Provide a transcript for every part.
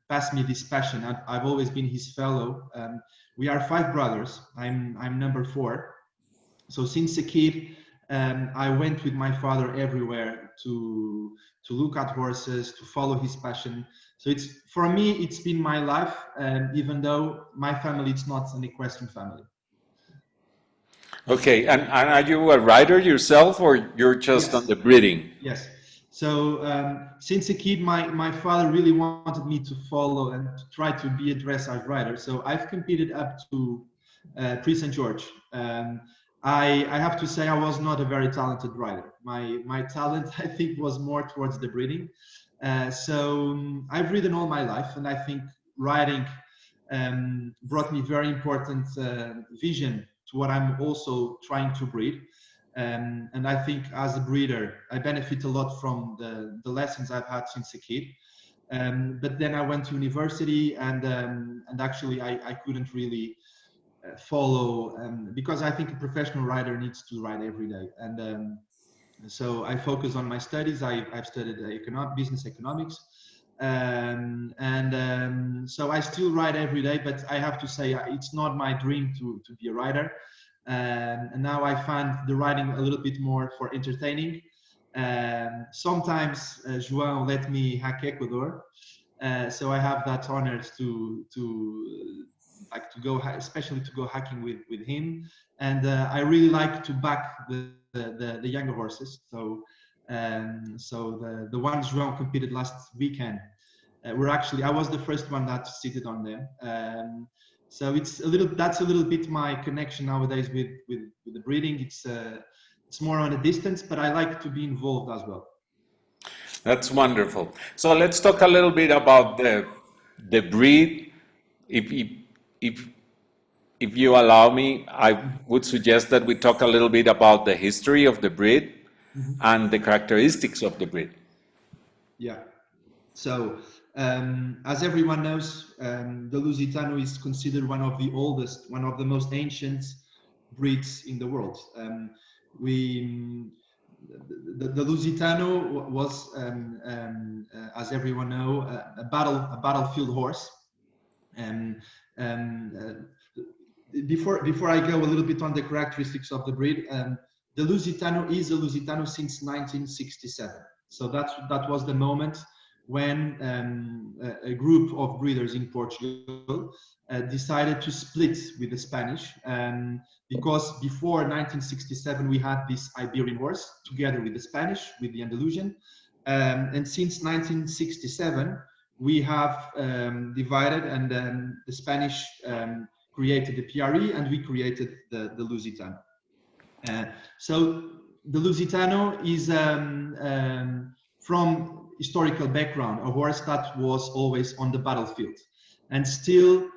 passed me this passion. I've always been his fellow. We are 5 brothers. I'm number 4. So since a kid, I went with my father everywhere to look at horses, to follow his passion. So it's, for me, it's been my life, even though my family, it's not an equestrian family. Okay, and are you a rider yourself, or you're just on Yes. the breeding? Yes. So since a kid, my father really wanted me to follow and to try to be a dressage rider. So I've competed up to Prix St. George. I have to say I was not a very talented rider. My talent, I think, was more towards the breeding. So I've ridden all my life, and I think riding brought me very important vision to what I'm also trying to breed. And I think as a breeder, I benefit a lot from the lessons I've had since a kid. But then I went to university, and actually I couldn't really follow, because I think a professional rider needs to ride every day. And so I focus on my studies. I've studied business economics. So I still ride every day, but I have to say it's not my dream to be a rider. And now I find the riding a little bit more for entertaining. Sometimes João let me hack Ecuador, so I have that honor to go, especially to go hiking with him. And I really like to back the younger horses. So the ones João competed last weekend were actually, I was the first one that seated on them. So it's that's a little bit my connection nowadays with the breeding. It's more on a distance, but I like to be involved as well. That's wonderful. So let's talk a little bit about the breed. If you allow me, I would suggest that we talk a little bit about the history of the breed and the characteristics of the breed. Yeah. So as everyone knows, the Lusitano is considered one of the oldest, one of the most ancient breeds in the world. The Lusitano was, as everyone knows, a battlefield horse. Before I go a little bit on the characteristics of the breed, the Lusitano is a Lusitano since 1967. So that was the moment when a group of breeders in Portugal decided to split with the Spanish, because before 1967 we had this Iberian horse together with the Spanish, with the Andalusian, and since 1967 we have divided, and the Spanish created the PRE and we created the Lusitano. So the Lusitano is from historical background, a horse that was always on the battlefield, and still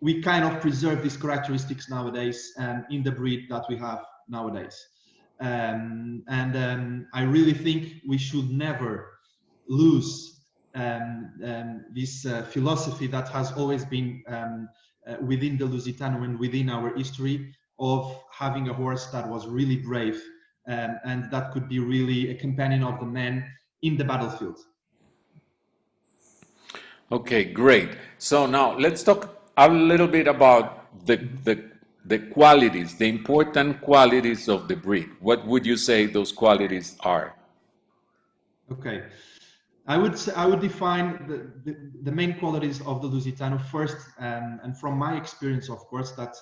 we kind of preserve these characteristics nowadays in the breed that we have nowadays. I really think we should never lose this philosophy that has always been within the Lusitano and within our history, of having a horse that was really brave and that could be really a companion of the man in the battlefield. Okay, great. So now let's talk a little bit about the qualities, the important qualities of the breed. What would you say those qualities are? Okay, I would define the main qualities of the Lusitano first, and from my experience, of course, that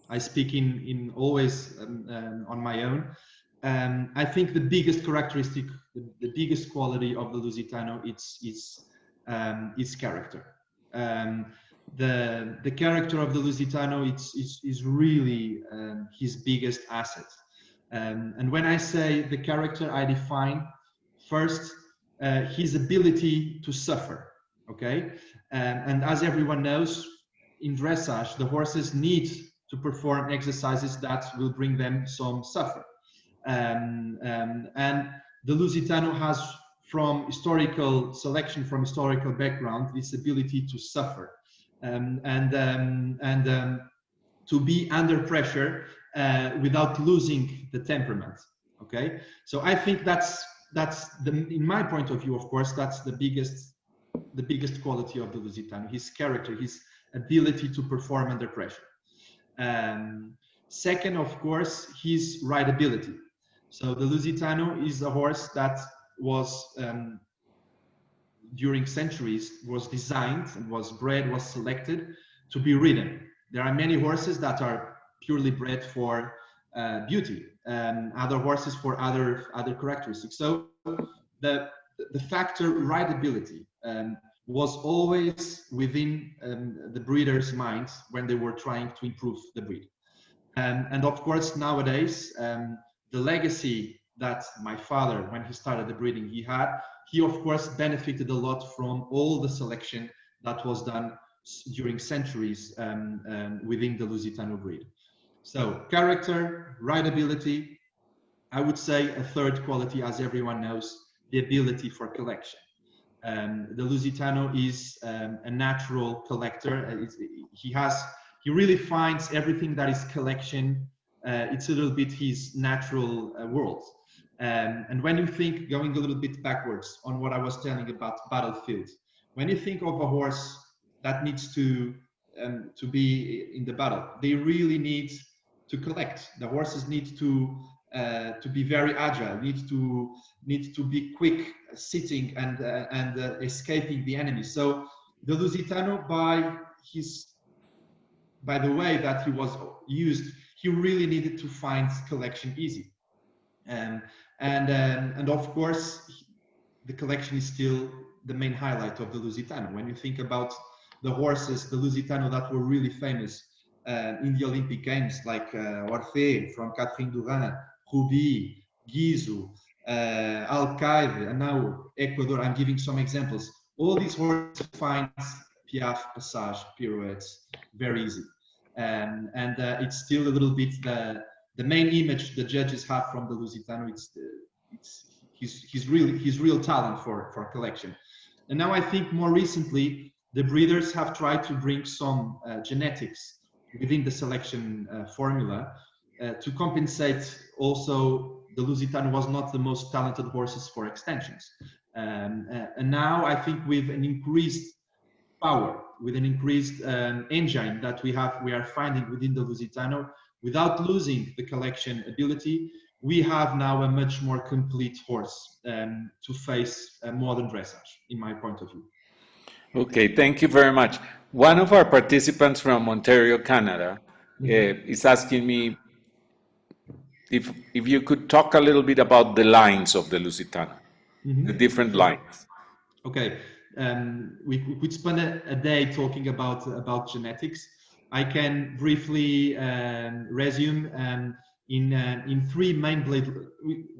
I speak in always on my own. I think the biggest characteristic, the biggest quality of the Lusitano, it's character. The character of the Lusitano is really his biggest asset. And when I say the character, I define first his ability to suffer. Okay, and as everyone knows, in dressage, the horses need to perform exercises that will bring them some suffer. And the Lusitano has, from historical selection, from historical background, this ability to suffer and to be under pressure without losing the temperament. Okay, so I think that's in my point of view, of course, that's the biggest the biggest quality of the Lusitano, his character, his ability to perform under pressure. Second, of course, his rideability. So the Lusitano is a horse that was, during centuries, was designed and was bred, was selected to be ridden. There are many horses that are purely bred for beauty, other horses for other characteristics. So the factor rideability was always within the breeder's minds when they were trying to improve the breed. And of course, nowadays, the legacy that my father, when he started the breeding, he of course benefited a lot from all the selection that was done during centuries within the Lusitano breed. So character, rideability, I would say a third quality, as everyone knows, the ability for collection. The Lusitano is a natural collector. He really finds everything that is collection. It's a little bit his natural world. And when you think, going a little bit backwards on what I was telling about battlefield, when you think of a horse that needs to be in the battle, they really need to collect. The horses need to be very agile, need to be quick, sitting and escaping the enemy. So the Lusitano, by the way that he was used, he really needed to find collection easy. And of course, the collection is still the main highlight of the Lusitano. When you think about the horses, the Lusitano that were really famous in the Olympic Games, like Orphée from Catherine Durin, Ruby, Guizou, Alcaide, and now Ecuador. I'm giving some examples. All these horses find piaffe, passage, pirouettes very easy. And it's still a little bit the main image the judges have from the Lusitano. It's his real talent for collection. And now I think more recently the breeders have tried to bring some genetics within the selection formula to compensate. Also, the Lusitano was not the most talented horses for extensions. And now I think with an increased power, with an increased engine that we are finding within the Lusitano, without losing the collection ability, we have now a much more complete horse to face modern dressage, in my point of view. Okay, thank you very much. One of our participants from Ontario, Canada, is asking me if you could talk a little bit about the lines of the Lusitano, the different lines. Okay, we could spend a day talking about genetics. I can briefly resume in three main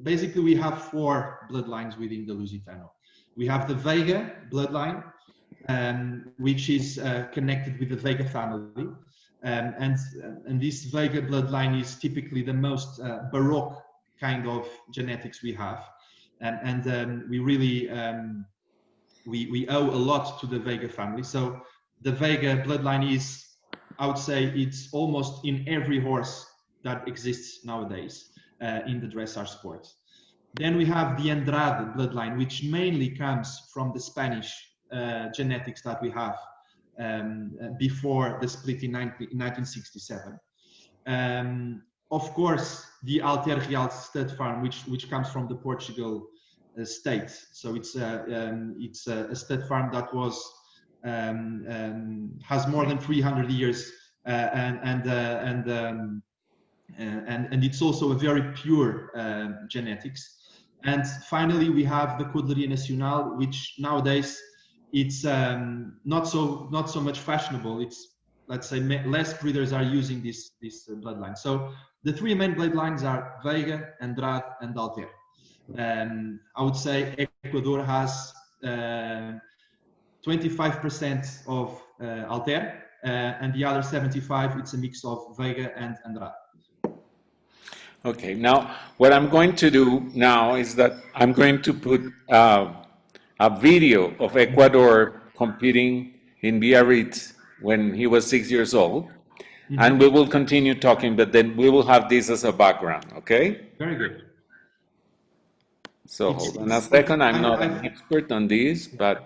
basically we have four bloodlines within the Lusitano. We have the Veiga bloodline, which is connected with the Veiga family. And this Veiga bloodline is typically the most Baroque kind of genetics we have. And we really, we owe a lot to the Veiga family. So the Veiga bloodline is, I would say, it's almost in every horse that exists nowadays in the dressage sport. Then we have the Andrade bloodline, which mainly comes from the Spanish genetics that we have before the split in 1967. Of course, the Alter Real stud farm, which comes from the Portugal state. So it's a stud farm that was has more than 300 years, and it's also a very pure genetics. And finally, we have the Cuddleria Nacional, which nowadays it's not so much fashionable. It's, let's say, less breeders are using this bloodline. So the three main bloodlines are Veiga, Andrade, and Alter. I would say Ecuador has 25% of Alter, and the other 75, it's a mix of Veiga and Andrade. Okay, now what I'm going to do now is that I'm going to put a video of Ecuador competing in Biarritz when he was 6 years old, and we will continue talking, but then we will have this as a background, okay? Very good. So hold on a second, I'm not an expert on this, but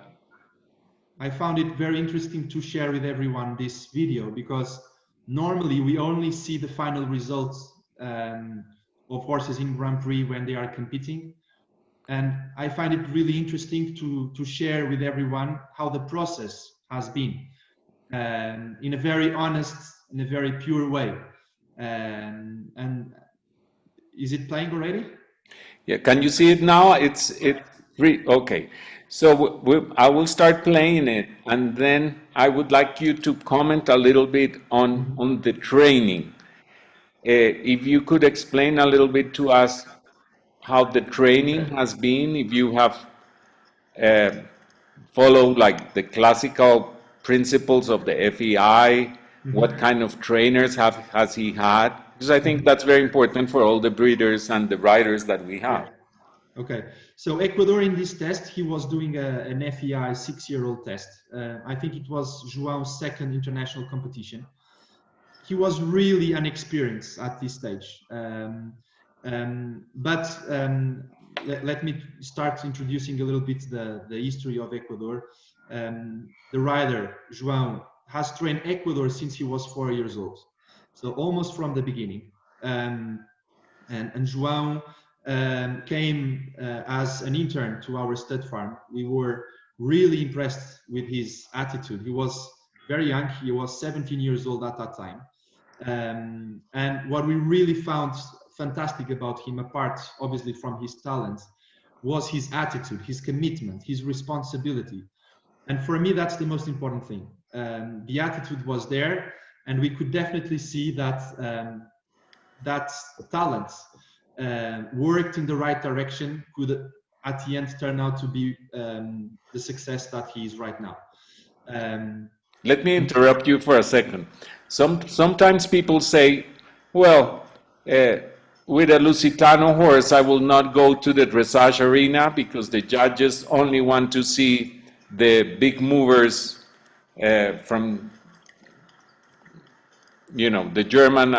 I found it very interesting to share with everyone this video, because normally we only see the final results of horses in Grand Prix when they are competing. And I find it really interesting to share with everyone how the process has been, in a very honest, in a very pure way. And is it playing already? Yeah, can you see it now? Okay. So I will start playing it, and then I would like you to comment a little bit on the training. If you could explain a little bit to us how the training Okay. has been, if you have uh, followed like the classical principles of the FEI, what kind of trainers has he had? Because I think that's very important for all the breeders and the riders that we Yeah. have. Okay. So Ecuador, in this test, he was doing an FEI 6-year-old test. I think it was João's second international competition. He was really inexperienced at this stage. Let me start introducing a little bit the history of Ecuador. The rider, João, has trained Ecuador since he was 4 years old. So almost from the beginning. And João came as an intern to our stud farm. We were really impressed with his attitude. He was very young. He was 17 years old at that time. And what we really found fantastic about him, apart obviously from his talent, was his attitude, his commitment, his responsibility. And for me, that's the most important thing. The attitude was there, and we could definitely see that that talent worked in the right direction, could at the end turn out to be the success that he is right now. Let me interrupt you for a second. Sometimes people say, well, with a Lusitano horse, I will not go to the dressage arena because the judges only want to see the big movers from, the German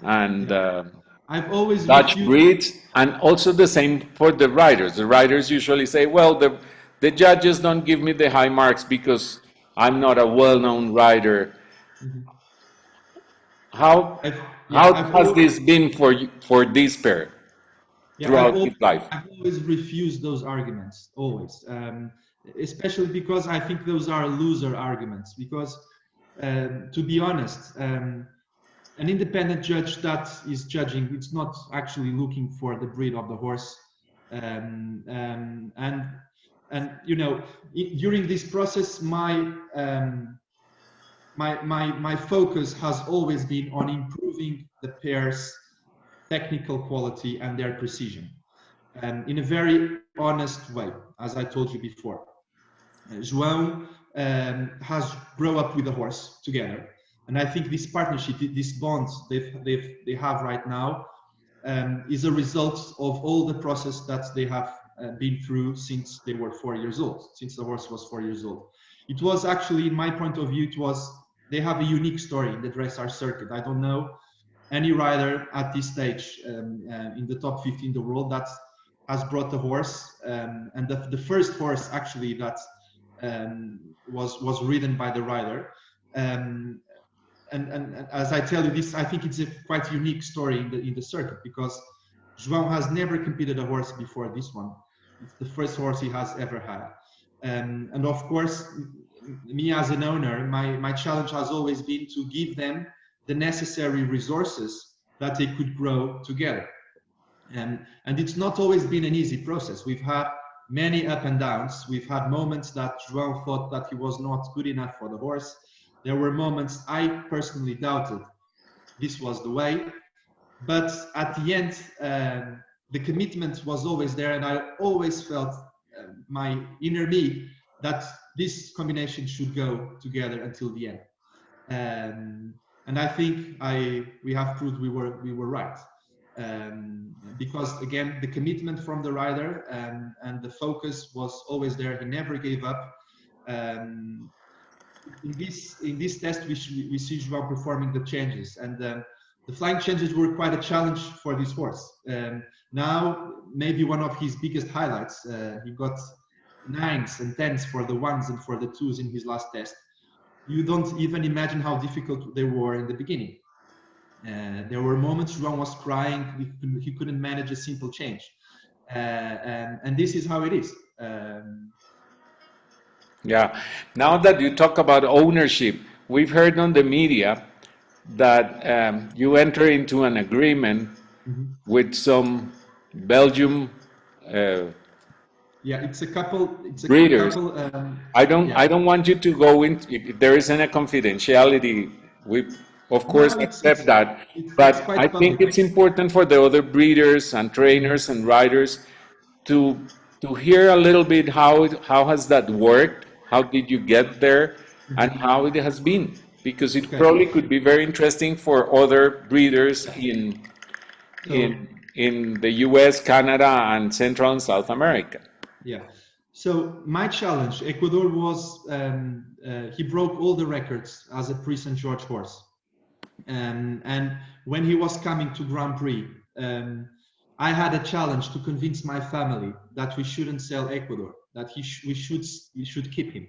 and I've always Dutch refused. breeds, and also the same for the riders. The riders usually say, well, the judges don't give me the high marks because I'm not a well-known rider. Mhm. How I've, yeah, how has this been for this pair throughout his life? I've always refused those arguments, always, especially because I think those are loser arguments. Because, to be honest, an independent judge that is judging, it's not actually looking for the breed of the horse, and during this process, my focus has always been on improving the pair's technical quality and their precision, in a very honest way, as I told you before. João has grown up with a horse together, and I think this partnership, this bond they have right now, is a result of all the process that they have been through since they were 4 years old, since the horse was 4 years old. It was actually, in my point of view, they have a unique story in the dressage circuit. I don't know any rider at this stage in the top 50 in the world that has brought a horse, and the first horse actually that was ridden by the rider. And as I tell you this, I think it's a quite unique story in the circuit, because João has never competed a horse before this one. It's the first horse he has ever had. And of course, me as an owner, my challenge has always been to give them the necessary resources that they could grow together. And it's not always been an easy process. We've had many up and downs. We've had moments that João thought that he was not good enough for the horse. There were moments I personally doubted this was the way. But at the end, the commitment was always there, and I always felt my inner me that this combination should go together until the end. And I think we have proved we were right. Because again, the commitment from the rider and the focus was always there. He never gave up. In this test, we see João performing the changes, and the flying changes were quite a challenge for this horse. Now, maybe one of his biggest highlights, he got nines and tens for the ones and for the twos in his last test. You don't even imagine how difficult they were in the beginning. There were moments João was crying, he couldn't manage a simple change. And this is how it is. Yeah. Now that you talk about ownership, we've heard on the media that you enter into an agreement with some Belgium Yeah, it's a couple. It's a breeders. couple. I Yeah. don't want you to go in. If there isn't a confidentiality, we of No, course no, accept that. it's But I quite think public. it's important for the other breeders and trainers and riders to hear a little bit how has that worked, how did you get there, and how it has been, because it Okay. probably could be very interesting for other breeders So in the U.S., Canada, and Central and South America. yeah. So my challenge, Ecuador was he broke all the records as a Pre-St. George horse, and when he was coming to Grand Prix, I had a challenge to convince my family that we shouldn't sell Ecuador, that we should keep him.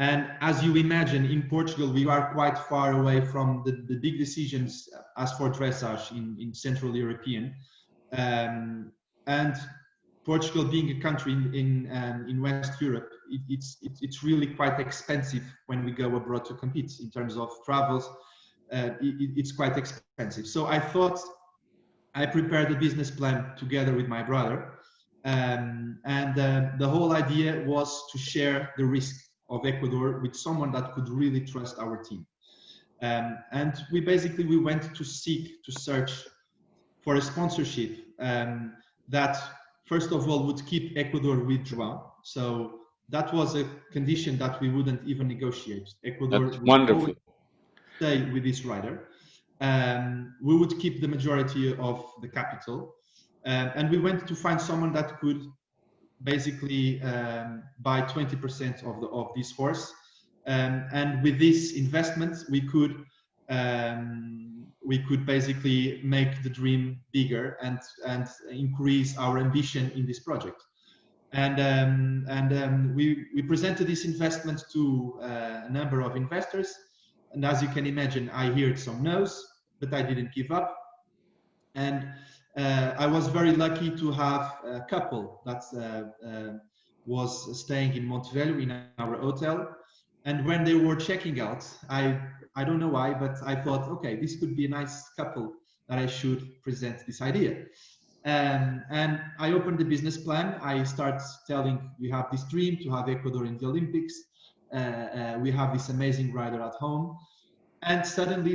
And as you imagine, in Portugal, we are quite far away from the big decisions as for dressage in Central European. And Portugal being a country in West Europe, it's really quite expensive when we go abroad to compete in terms of travels. It's quite expensive. So I thought I prepared a business plan together with my brother. And the whole idea was to share the risk of Ecuador with someone that could really trust our team. And we went to search for a sponsorship that first of all would keep Ecuador with João. So that was a condition that we wouldn't even negotiate. Ecuador That's would wonderful. always stay with this rider. We would keep the majority of the capital. And we went to find someone that could basically buy 20% of this horse. And with this investment, we could basically make the dream bigger and increase our ambition in this project. And we presented this investment to a number of investors. And as you can imagine, I heard some no's, but I didn't give up. And I was very lucky to have a couple that was staying in Montevideo in our hotel. And when they were checking out, I don't know why, but I thought, okay, this could be a nice couple that I should present this idea. And I opened the business plan. I start telling, we have this dream to have Ecuador in the Olympics. We have this amazing rider at home. And suddenly,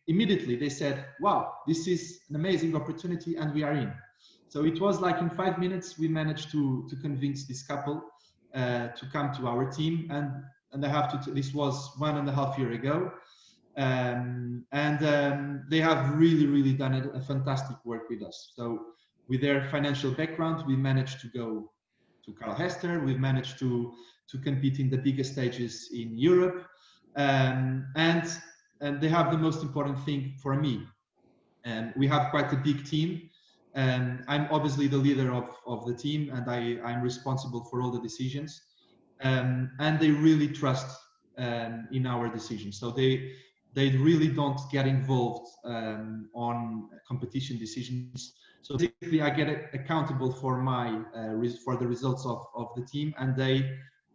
immediately they said, wow, this is an amazing opportunity and we are in. So it was like in 5 minutes, we managed to convince this couple to come to our team. And I have to, this was 1.5 years ago. They have really done a fantastic work with us. So with their financial background, we managed to go to Karl Hester. We've managed to compete in the biggest stages in Europe. And they have the most important thing for me. We have quite a big team. I'm obviously the leader of the team, and I'm responsible for all the decisions. And they really trust in our decisions. So they really don't get involved on competition decisions. So basically, I get accountable for for the results of the team, and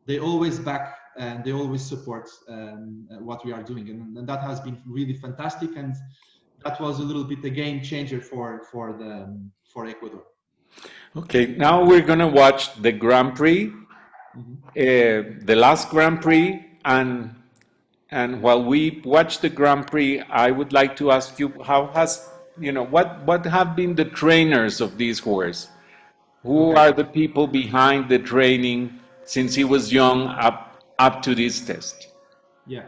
they always back and they always support what we are doing, and that has been really fantastic. And that was a little bit a game changer for Ecuador. Okay, now we're gonna watch the Grand Prix, the last Grand Prix, and while we watch the Grand Prix, I would like to ask you, how has, what have been the trainers of this horse? Who Okay. are the people behind the training since he was young up to this test? Yeah.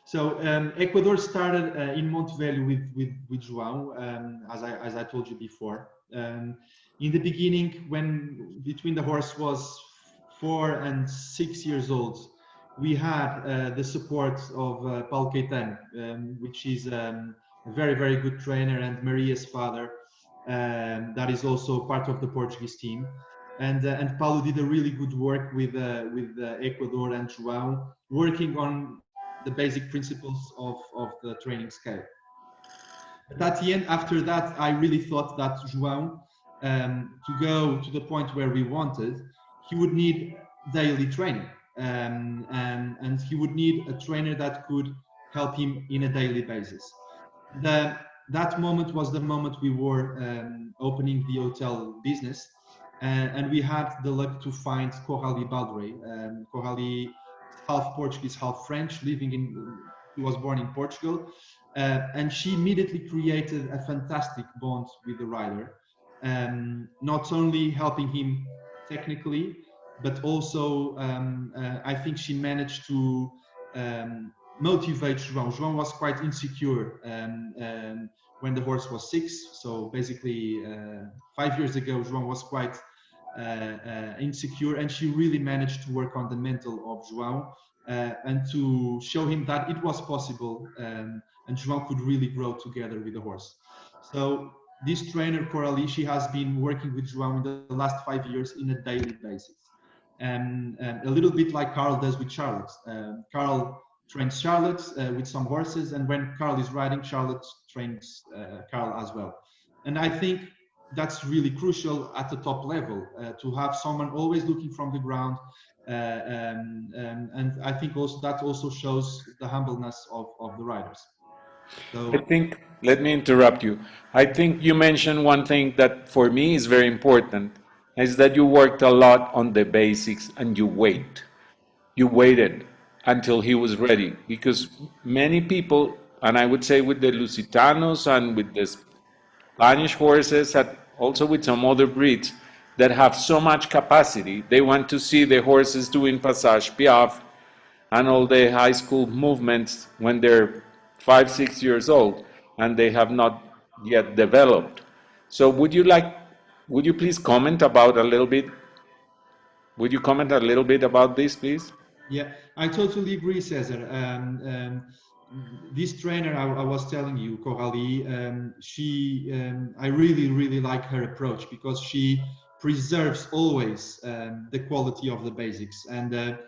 So Ecuador started in Montevideo with João, as I told you before. In the beginning, when between the horse was 4 and 6 years old, we had the support of Paulo Caetano, which is a very good trainer, and Maria's father, that is also part of the Portuguese team. And Paulo did a really good work with Ecuador and João, working on the basic principles of the training scale. But at the end, after that, I really thought that João, to go to the point where we wanted, he would need daily training, and he would need a trainer that could help him in a daily basis. The, that moment was the moment we were opening the hotel business, and we had the luck to find Coralie Baldrey. Coralie is half Portuguese, half French, living in. He was born in Portugal, and she immediately created a fantastic bond with the rider, not only helping him technically, but also I think she managed to motivate João. João was quite insecure when the horse was 6. So basically, 5 years ago, João was quite insecure, and she really managed to work on the mental of João and to show him that it was possible, and João could really grow together with the horse. So this trainer, Coralie, she has been working with João in the last 5 years in a daily basis. A little bit like Carl does with Charlotte. Carl trains Charlotte with some horses, and when Carl is riding, Charlotte trains Carl as well. And I think that's really crucial at the top level, to have someone always looking from the ground. And I think also that also shows the humbleness of the riders. So I think, let me interrupt you. I think you mentioned one thing that for me is very important, is that you worked a lot on the basics and you wait. You waited until he was ready because many people, and I would say with the Lusitanos and with the Spanish horses, and also with some other breeds that have so much capacity, they want to see the horses doing Passage Piaf and all the high school movements when they're 5, 6 years old and they have not yet developed. So would you please comment about a little bit? Would you comment a little bit about this, please? yeah, I totally agree, Cesar. This trainer I was telling you, Coralie, I really, really like her approach because she preserves always the quality of the basics, and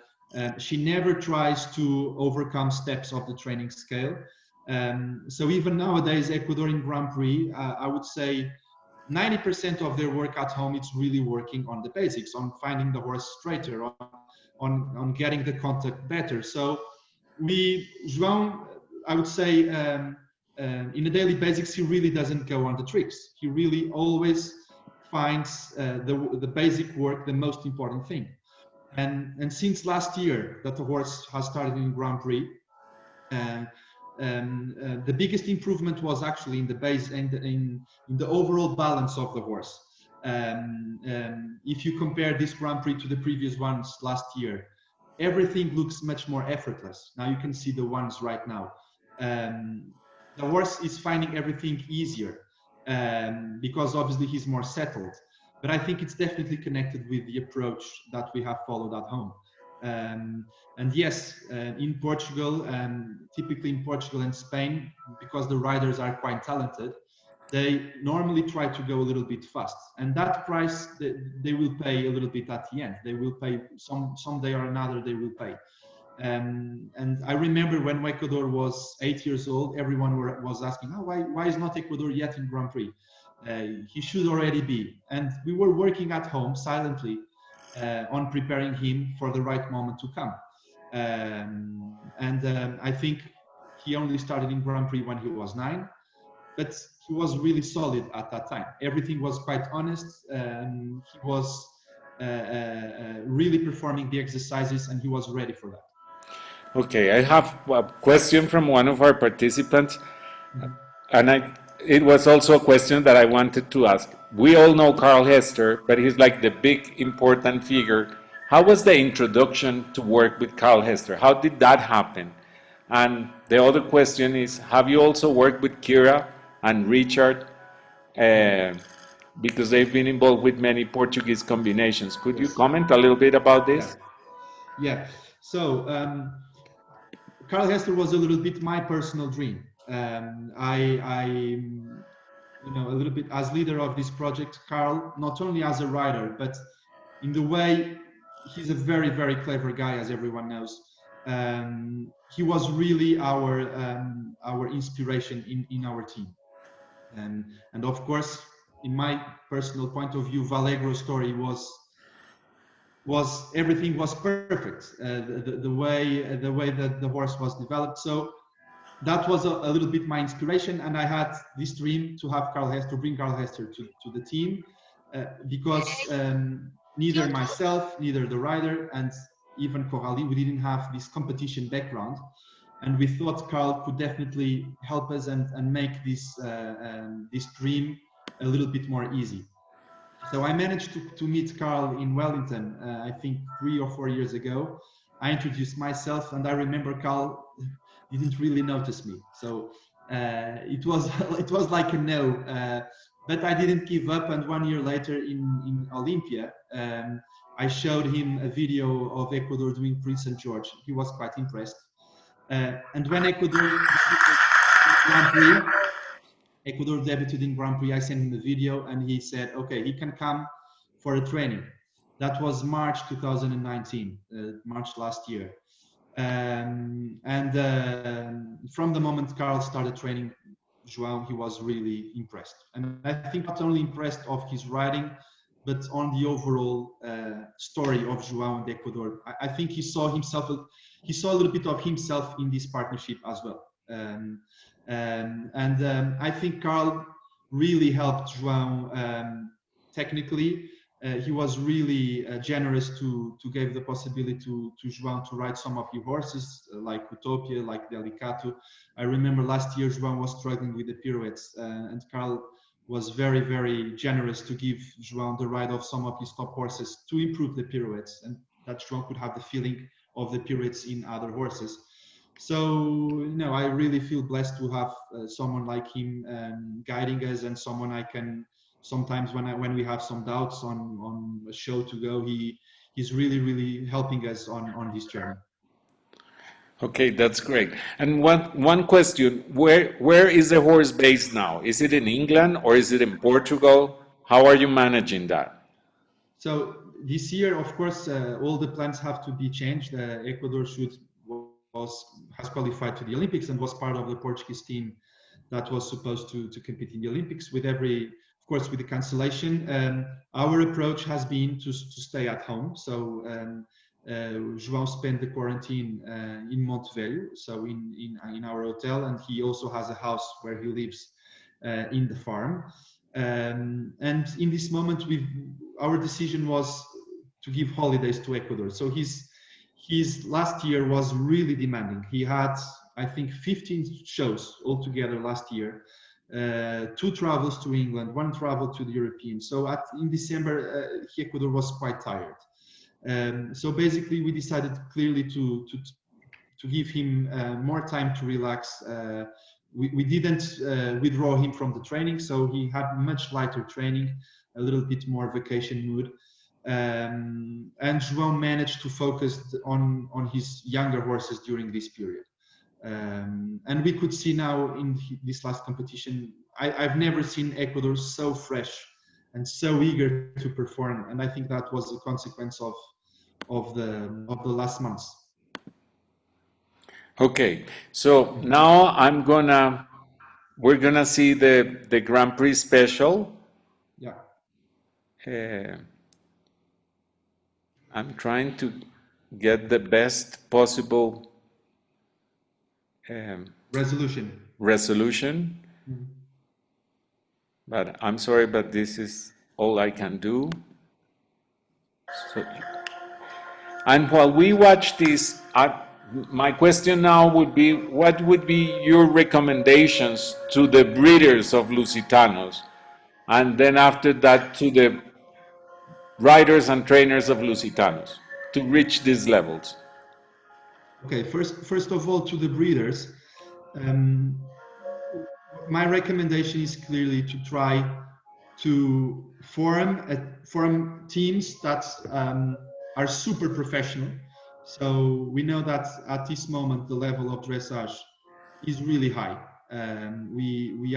she never tries to overcome steps of the training scale. So even nowadays, Ecuadorian Grand Prix, I would say 90% of their work at home, it's really working on the basics, on finding the horse straighter, on getting the contact better. So João, I would say, in the daily basics, he really doesn't go on the tricks. He really always finds the basic work the most important thing. And since last year that the horse has started in Grand Prix, the biggest improvement was actually in the base and in the overall balance of the horse. If you compare this Grand Prix to the previous ones last year, everything looks much more effortless. Now you can see the ones right now. The horse is finding everything easier because obviously he's more settled. But I think it's definitely connected with the approach that we have followed at home. And yes, in Portugal, typically in Portugal and Spain, because the riders are quite talented, they normally try to go a little bit fast, and that price they will pay a little bit at the end. They will pay some day or another. They will pay. And I remember when Ecuador was 8 years old, everyone was asking, "Oh, why is not Ecuador yet in Grand Prix? He should already be." And we were working at home silently on preparing him for the right moment to come. I think he only started in Grand Prix when he was 9. But he was really solid at that time. Everything was quite honest. He was really performing the exercises, and he was ready for that. Okay, I have a question from one of our participants, and it was also a question that I wanted to ask. We all know Carl Hester, but he's like the big important figure. How was the introduction to work with Carl Hester? How did that happen? And the other question is, have you also worked with Kira and Richard? Uh, because they've been involved with many Portuguese combinations. Could you Yes. comment a little bit about Yeah. this? Yeah. So Carl Hester was a little bit my personal dream. You know, a little bit as leader of this project, Carl, not only as a rider, but in the way he's a very, very clever guy, as everyone knows. He was really our inspiration in our team. And of course, in my personal point of view, Vallegro's story was everything was perfect. The way that the horse was developed. So that was a little bit my inspiration, and I had this dream to have Carl Hester, to bring Carl Hester to the team, because neither myself, neither the rider, and even Coralie, we didn't have this competition background, and we thought Carl could definitely help us and make this dream a little bit more easy. So I managed to meet Carl in Wellington, I think 3 or 4 years ago. I introduced myself, and I remember Carl didn't really notice me. So it was it was like a no, but I didn't give up. And 1 year later in Olympia, I showed him a video of Ecuador doing Prince St. George. He was quite impressed. And when Ecuador debuted in Grand Prix, I sent him the video, and he said, okay, he can come for a training. That was March 2019, March last year. From the moment Carl started training João, he was really impressed. And I think not only impressed of his riding, but on the overall story of João and Ecuador. I think he saw a little bit of himself in this partnership as well. I think Carl really helped João technically. He was really generous to give the possibility to João to ride some of his horses, like Utopia, like Delicato. I remember last year João was struggling with the pirouettes, and Carl was very, very generous to give João the ride of some of his top horses to improve the pirouettes, and that João could have the feeling of the pirouettes in other horses. So, I really feel blessed to have someone like him guiding us, and someone I can sometimes when we have some doubts on a show to go, he's really, really helping us on this journey. Okay, that's great. And one question: where is the horse based now? Is it in England or is it in Portugal? How are you managing that? So this year, of course, all the plans have to be changed. Ecuador has qualified to the Olympics and was part of the Portuguese team that was supposed to compete in the Olympics. With the cancellation, our approach has been to stay at home. So João spent the quarantine in Montevideo, so in our hotel, and he also has a house where he lives in the farm. And in this moment, our decision was to give holidays to Ecuador. So his last year was really demanding. He had, I think, 15 shows altogether last year, 2 travels to England, 1 travel to the European. So in December, Ecuador was quite tired. So basically, we decided clearly to give him more time to relax. We didn't withdraw him from the training, so he had much lighter training, a little bit more vacation mood. And João managed to focus on his younger horses during this period. And we could see now in this last competition, I've never seen Ecuador so fresh and so eager to perform, and I think that was a consequence of the last months. Okay, so now we're gonna see the Grand Prix special. Yeah. I'm trying to get the best possible resolution. Mm-hmm. But I'm sorry, but this is all I can do. So, and while we watch this, my question now would be, what would be your recommendations to the breeders of Lusitanos? And then after that, to the riders and trainers of Lusitanos to reach these levels? Okay, first of all, to the breeders, my recommendation is clearly to try to form teams that are super professional. So we know that at this moment the level of dressage is really high. We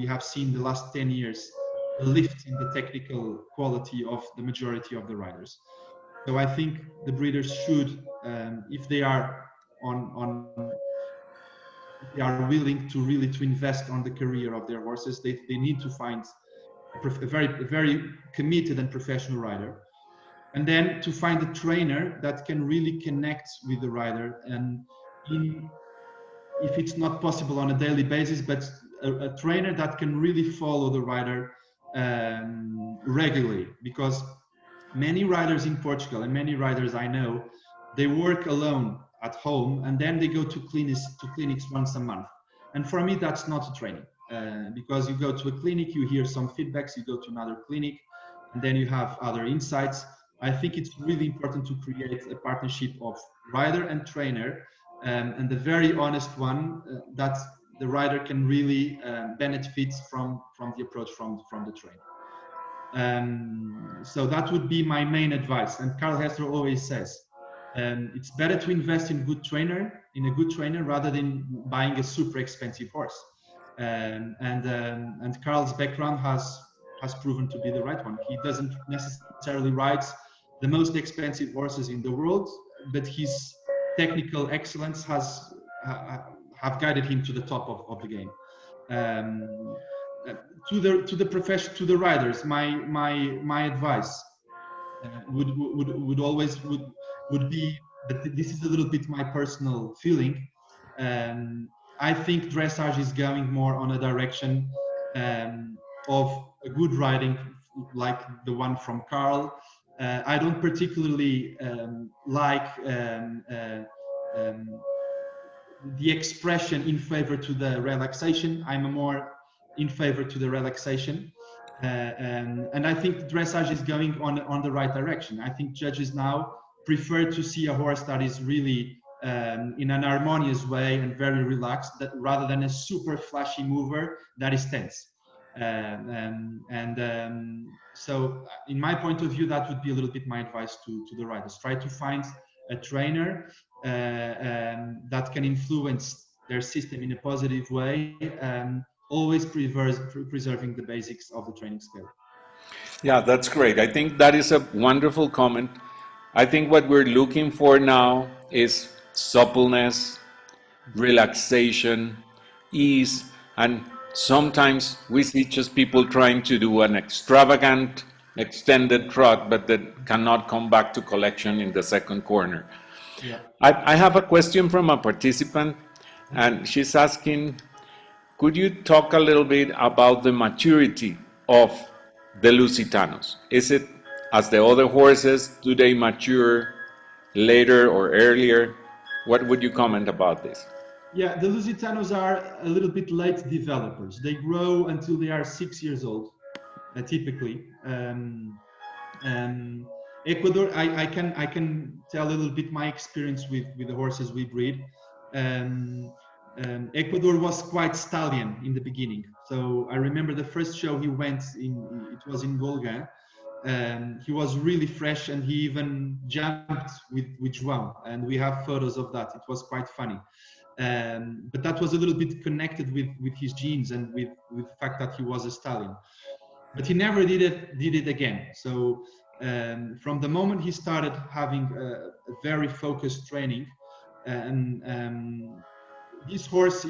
have seen the last 10 years lift in the technical quality of the majority of the riders. So I think the breeders should, if they are on if they are willing to really to invest on the career of their horses, they need to find a very committed and professional rider, and then to find a trainer that can really connect with the rider, and in, if it's not possible on a daily basis, but a trainer that can really follow the rider regularly, because many riders in Portugal and many riders I know, they work alone at home and then they go to clinics once a month. And for me, that's not a training, because you go to a clinic, you hear some feedbacks, you go to another clinic, and then you have other insights. I think it's really important to create a partnership of rider and trainer, and the very honest one, that the rider can really benefit from the approach from the trainer. So that would be my main advice. And Carl Hester always says, it's better to invest in a good trainer rather than buying a super expensive horse. And Carl's background has proven to be the right one. He doesn't necessarily ride the most expensive horses in the world, but his technical excellence have guided him to the top of the game. Um, to the profession, to the riders, my advice would always would be, but this is a little bit my personal feeling. Um, I think dressage is going more on a direction of a good riding, like the one from Carl. I don't particularly like um, the expression in favor to the relaxation. I'm more in favor to the relaxation. And I think dressage is going on the right direction. I think judges now prefer to see a horse that is really in an harmonious way and very relaxed, that, rather than a super flashy mover that is tense. So in my point of view, that would be a little bit my advice to the riders. Try to find a trainer that can influence their system in a positive way, always preserving the basics of the training scale. Yeah, that's great. I think that is a wonderful comment. I think what we're looking for now is suppleness, relaxation, ease, and sometimes we see just people trying to do an extravagant extended trot, but that cannot come back to collection in the second corner. Yeah. I have a question from a participant, and she's asking, could you talk a little bit about the maturity of the Lusitanos? Is it as the other horses? Do they mature later or earlier? What would you comment about this? Yeah, the Lusitanos are a little bit late developers. They grow until they are 6 years old, typically. Ecuador, I can tell a little bit my experience with the horses we breed. Ecuador was quite stallion in the beginning. So I remember the first show he went in, it was in Golgan. He was really fresh, and he even jumped with João, and we have photos of that. It was quite funny. But that was a little bit connected with his genes and with the fact that he was a stallion. But he never did it again. So from the moment he started having a very focused training, and this horse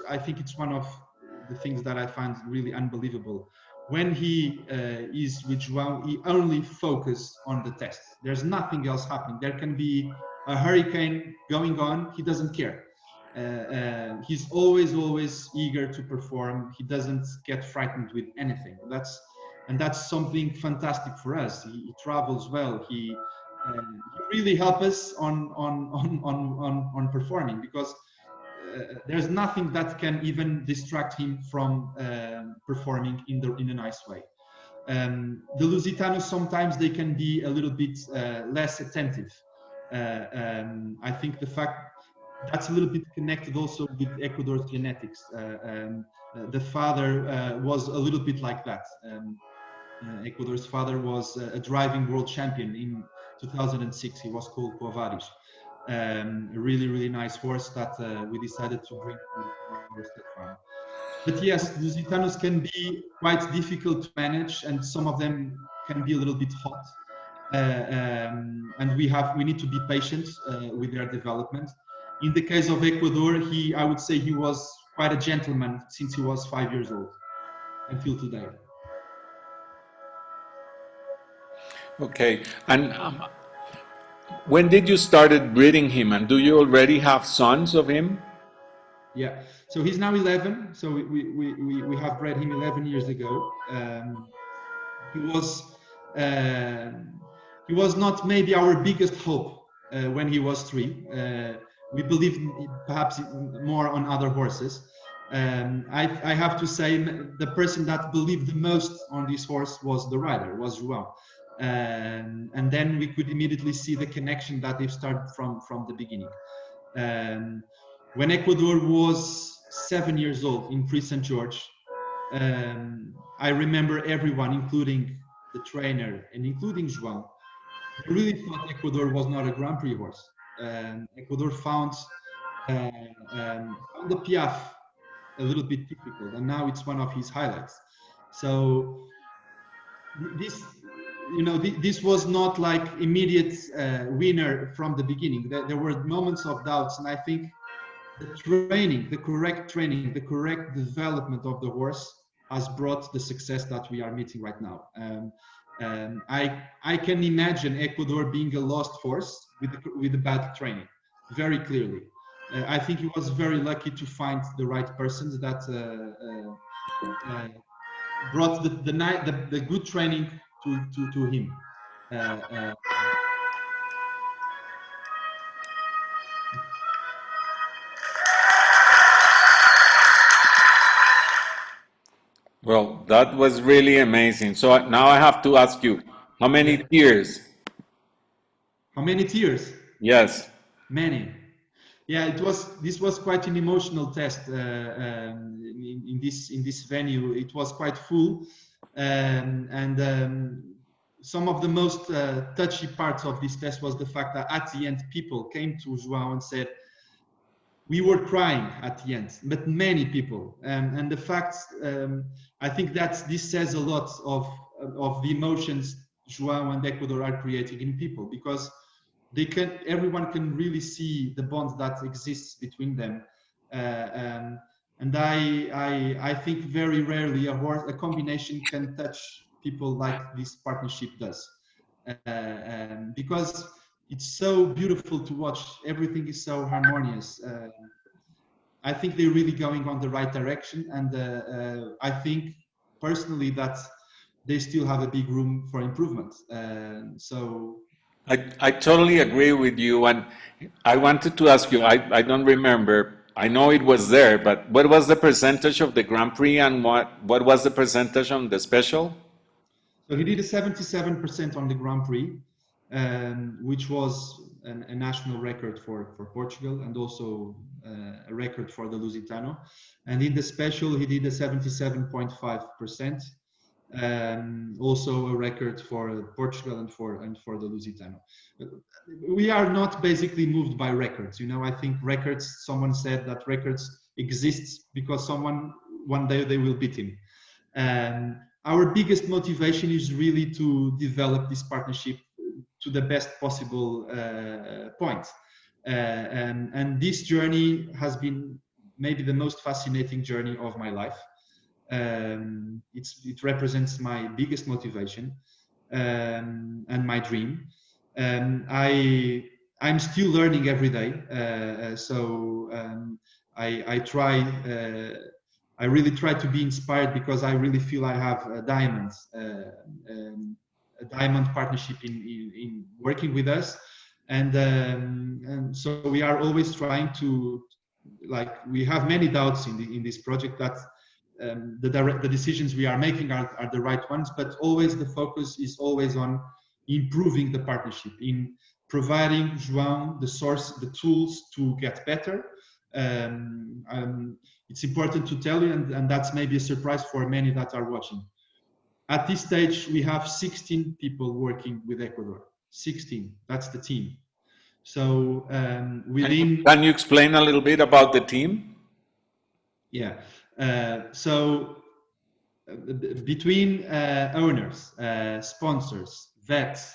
I think it's one of the things that I find really unbelievable. When he is with João, he only focuses on the test. There's nothing else happening. There can be a hurricane going on, he doesn't care. He's always eager to perform. He doesn't get frightened with anything. That's something fantastic for us. He travels well. He really helps us on performing, because there's nothing that can even distract him from performing in a nice way. The Lusitanos, sometimes they can be a little bit less attentive. I think the fact that's a little bit connected also with Ecuador's genetics. The father was a little bit like that. Ecuador's father was a driving world champion in 2006. He was called Covares. A really nice horse that we decided to bring to our state farm. But yes, Lusitanos can be quite difficult to manage, and some of them can be a little bit hot. And we need to be patient with their development. In the case of Ecuador, I would say he was quite a gentleman since he was 5 years old until today. Okay. And when did you started breeding him? And do you already have sons of him? Yeah, so he's now 11. So we have bred him 11 years ago. He was he was not maybe our biggest hope when he was 3. We believed perhaps more on other horses. I have to say the person that believed the most on this horse was the rider, was João. And then we could immediately see the connection that they've started from the beginning. When Ecuador was 7 years old in Pre-St. George, I remember everyone, including the trainer and including João, they really thought Ecuador was not a Grand Prix horse. Ecuador found the Piaf a little bit difficult, and now it's one of his highlights. So this, this was not like immediate winner from the beginning. There were moments of doubts, and I think the training, the correct training, the correct development of the horse has brought the success that we are meeting right now. I can imagine Ecuador being a lost horse with the bad training, very clearly. I think he was very lucky to find the right persons that brought the good training to him. Well, that was really amazing. So now I have to ask you, how many tears? How many tears? Yes. Many. Yeah, this was quite an emotional test in this venue. It was quite full, and some of the most touchy parts of this test was the fact that at the end people came to João and said, we were crying at the end, but many people, and the fact, I think that this says a lot of the emotions João and Ecuador are creating in people, because everyone can really see the bond that exists between them, and I think very rarely a combination can touch people like this partnership does, because it's so beautiful to watch. Everything is so harmonious. I think they're really going on the right direction, and I think personally that they still have a big room for improvement. So I totally agree with you. And I wanted to ask you, I don't remember, I know it was there, but what was the percentage of the Grand Prix and what was the percentage on the special? So he did a 77% on the Grand Prix, which was a national record for Portugal, and also a record for the Lusitano. And in the special, he did a 77.5%, also a record for Portugal and for the Lusitano. We are not basically moved by records. I think records, someone said that records exists because one day they will beat him. Our biggest motivation is really to develop this partnership to the best possible point. And this journey has been maybe the most fascinating journey of my life. It represents my biggest motivation and my dream. I'm still learning every day. So I try. I really try to be inspired, because I really feel I have a diamond partnership in working with us, and so we are always trying to, we have many doubts in this project that the decisions we are making are the right ones, but always the focus is always on improving the partnership, in providing João the tools to get better. It's important to tell you, and that's maybe a surprise for many that are watching. At this stage, we have 16 people working with Ecuador. 16, that's the team. So within... Can you explain a little bit about the team? Yeah, So between owners, sponsors, vets,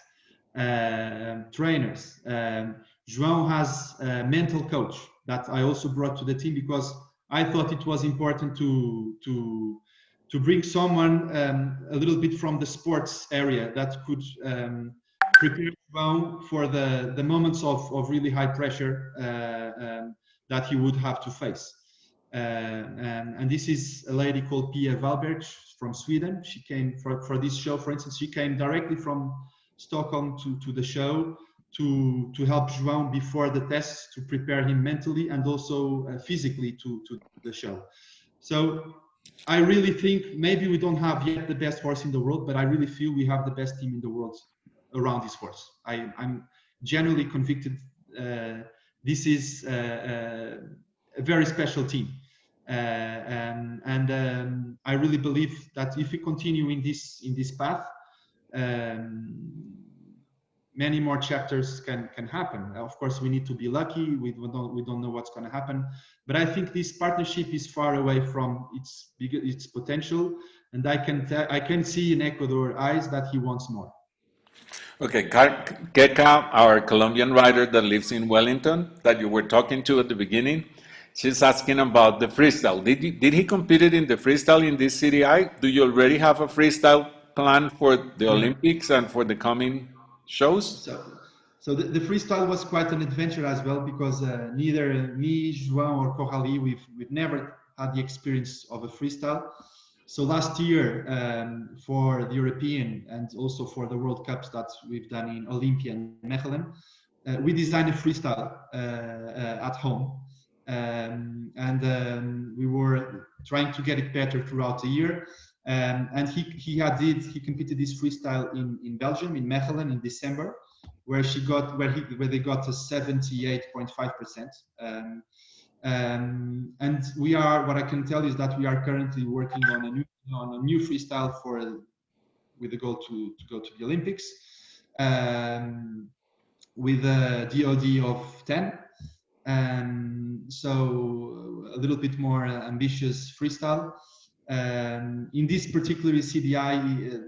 trainers, João has a mental coach that I also brought to the team because I thought it was important to bring someone a little bit from the sports area that could prepare João for the moments of really high pressure that he would have to face. And this is a lady called Pia Valberg from Sweden. She came for this show, for instance, she came directly from Stockholm to the show to help João before the tests, to prepare him mentally and also physically to the show. So I really think maybe we don't have yet the best horse in the world, but I really feel we have the best team in the world around this horse. I'm genuinely convicted this is a very special team. I really believe that if we continue in this path, many more chapters can happen. Of course, we need to be lucky. We don't know what's going to happen, but I think this partnership is far away from its potential, and I can see in Ecuador eyes that he wants more. Okay, Keka, our Colombian rider that lives in Wellington, that you were talking to at the beginning, she's asking about the freestyle. Did he compete in the freestyle in this CDI? Do you already have a freestyle plan for the Olympics and for the coming shows? So the freestyle was quite an adventure as well, because neither me, João, or Corrali, we've never had the experience of a freestyle. So last year, for the European and also for the World Cups that we've done in Olympia and Mechelen, we designed a freestyle at home. We were trying to get it better throughout the year. And he competed this freestyle in Belgium, in Mechelen, in December, where they got a 78.5%. And what I can tell you is that we are currently working on a new freestyle with the goal to go to the Olympics, with a DOD of 10. So a little bit more ambitious freestyle. In this particular CDI,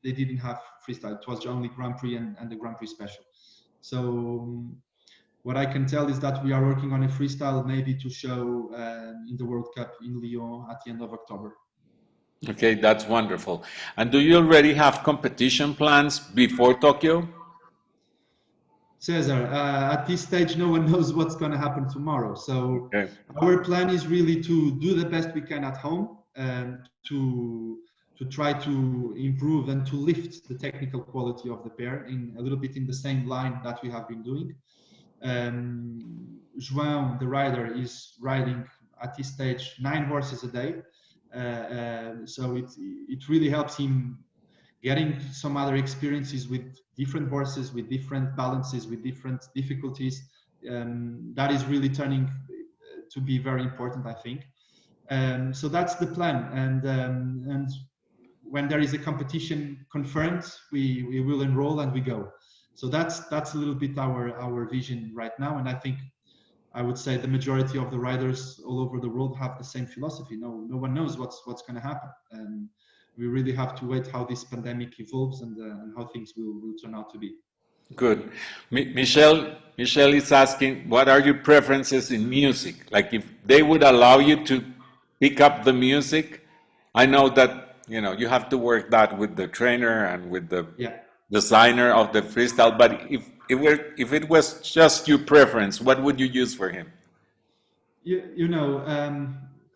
they didn't have freestyle. It was only Grand Prix and the Grand Prix Special. So what I can tell is that we are working on a freestyle maybe to show in the World Cup in Lyon at the end of October. Okay, that's wonderful. And do you already have competition plans before Tokyo? Cesar, at this stage, no one knows what's going to happen tomorrow. So our plan is really to do the best we can at home, to try to improve and to lift the technical quality of the pair in a little bit in the same line that we have been doing. João, the rider, is riding at this stage 9 horses a day. So it really helps him getting some other experiences with different horses, with different balances, with different difficulties. That is really turning to be very important, I think. So that's the plan. And when there is a competition confirmed, we will enroll and we go. So that's a little bit our vision right now. And I would say the majority of the riders all over the world have the same philosophy. No one knows what's going to happen. We really have to wait how this pandemic evolves and how things will turn out to be. Good. Michelle is asking, what are your preferences in music? Like if they would allow you to pick up the music, I know that you have to work that with the trainer and with the designer of the freestyle. But if it was just your preference, what would you use for him?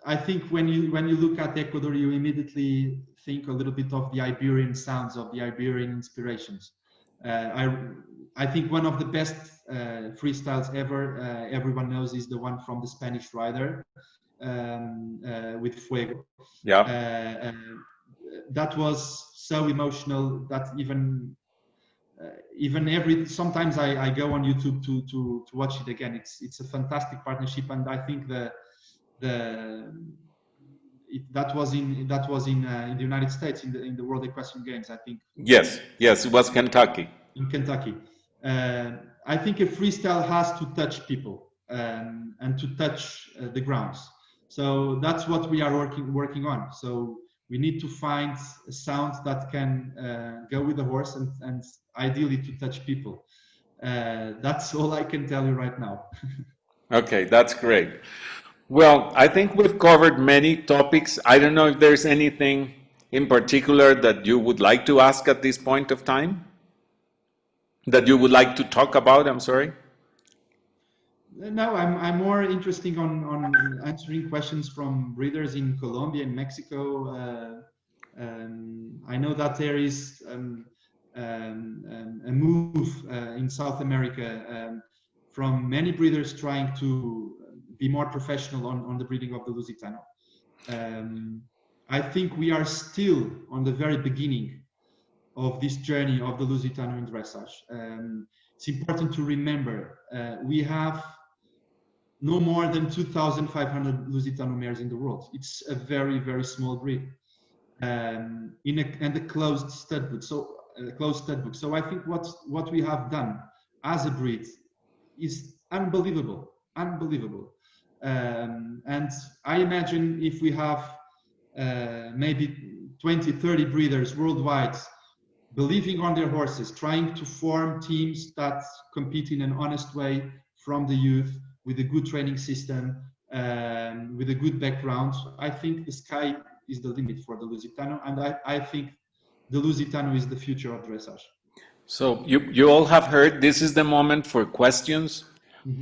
I think when you look at Ecuador, you immediately think a little bit of the Iberian sounds, of the Iberian inspirations. I think one of the best freestyles ever, everyone knows, is the one from the Spanish rider with Fuego. Yeah. That was so emotional that even sometimes I go on YouTube to watch it again. It's a fantastic partnership, and I think that was in the United States in the World Equestrian Games, I think. Yes, it was Kentucky. In Kentucky. I think a freestyle has to touch people and to touch the grounds. So that's what we are working on. So we need to find a sound that can go with the horse and ideally to touch people. That's all I can tell you right now. Okay, that's great. Well, I think we've covered many topics. I don't know if there's anything in particular that you would like to ask at this point of time, that you would like to talk about. I'm sorry. No, I'm more interested on answering questions from breeders in Colombia and Mexico. I know that there is a move in South America from many breeders trying to be more professional on the breeding of the Lusitano. I think we are still on the very beginning of this journey of the Lusitano in dressage. It's important to remember we have no more than 2,500 Lusitano mares in the world. It's a very, very small breed and a closed stud book. So I think what we have done as a breed is unbelievable. And I imagine if we have maybe 20, 30 breeders worldwide believing on their horses, trying to form teams that compete in an honest way from the youth, with a good training system, with a good background, I think the sky is the limit for the Lusitano, and I think the Lusitano is the future of dressage. So you all have heard, this is the moment for questions